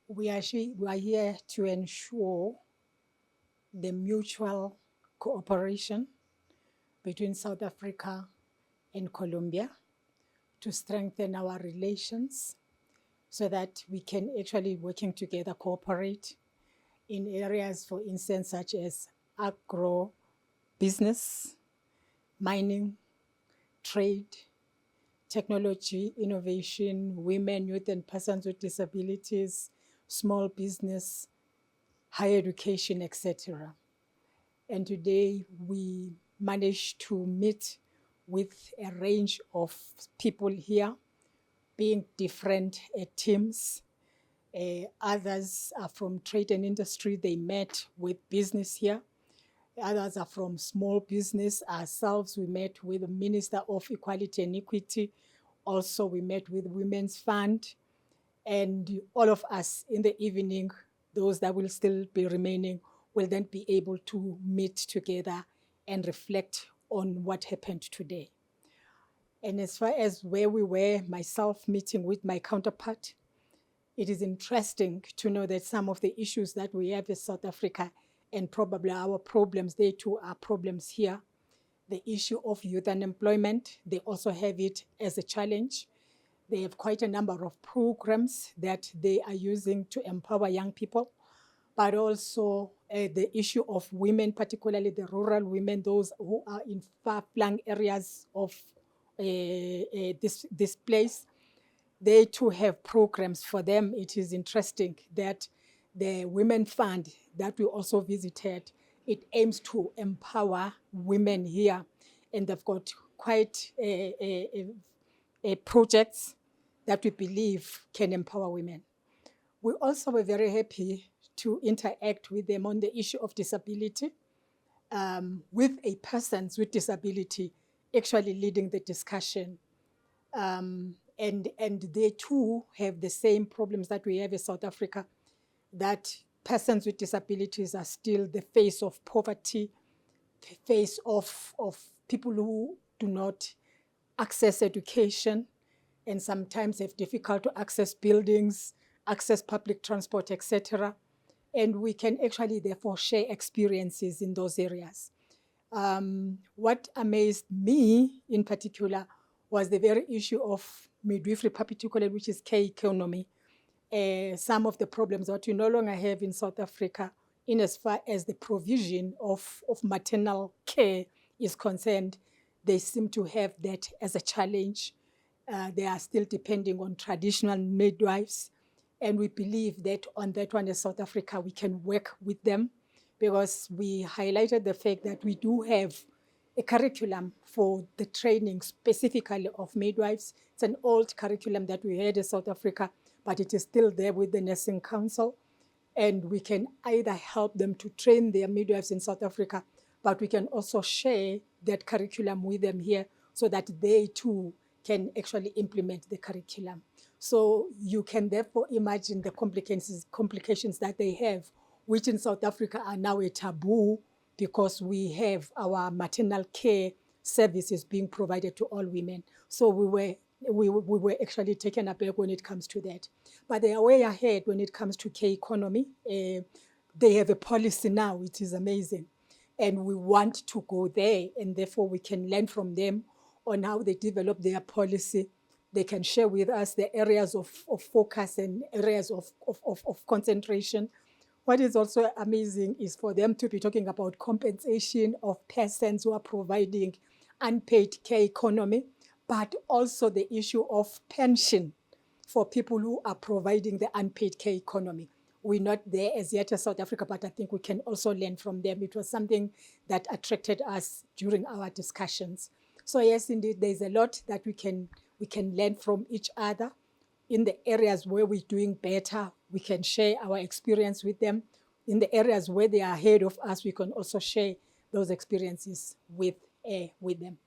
We are here to ensure the mutual cooperation between South Africa and Colombia to strengthen our relations so that we can actually working together cooperate in areas, for instance, such as agro business, mining, trade, technology, innovation, women, youth and persons with disabilities, small business, higher education, etc. And today we managed to meet with a range of people here, being different teams. Others are from trade and industry. They met with business here. Others are from small business. Ourselves, we met with the Minister of Equality and Equity. Also, we met with Women's Fund. And all of us in the evening, those that will still be remaining, will then be able to meet together and reflect on what happened today. And as far as where we were, myself meeting with my counterpart, it is interesting to know that some of the issues that we have in South Africa and probably our problems, they too are problems here. The issue of youth unemployment, they also have it as a challenge. They have quite a number of programs that they are using to empower young people, but also the issue of women, particularly the rural women, those who are in far-flung areas of this place. They too have programs for them. It is interesting that the Women Fund that we also visited, it aims to empower women here. And they've got quite projects that we believe can empower women. We also were very happy to interact with them on the issue of disability, with a person with disability actually leading the discussion. And they too have the same problems that we have in South Africa, that persons with disabilities are still the face of poverty, the face of people who do not access education and sometimes have difficult to access buildings, access public transport, etc. And we can actually therefore share experiences in those areas. What amazed me in particular was the very issue of midwifery, particularly, which is care economy. Some of the problems that we no longer have in South Africa in as far as the provision of maternal care is concerned, they seem to have that as a challenge. They are still depending on traditional midwives. And we believe that on that one in South Africa, we can work with them because we highlighted the fact that we do have a curriculum for the training specifically of midwives. It's an old curriculum that we had in South Africa, but it is still there with the Nursing Council. And we can either help them to train their midwives in South Africa, but we can also share that curriculum with them here so that they too can actually implement the curriculum. So you can therefore imagine the complications that they have, which in South Africa are now a taboo because we have our maternal care services being provided to all women. So we were actually taken aback when it comes to that. But they are way ahead when it comes to care economy. They have a policy now, which is amazing. And we want to go there, and therefore we can learn from them on how they develop their policy. They can share with us the areas of focus and areas of concentration. What is also amazing is for them to be talking about compensation of persons who are providing unpaid care economy, but also the issue of pension for people who are providing the unpaid care economy. We're not there as yet in South Africa, but I think we can also learn from them. It was something that attracted us during our discussions. So yes, indeed, there's a lot that we can learn from each other. In the areas where we're doing better, we can share our experience with them. In the areas where they are ahead of us, we can also share those experiences with them.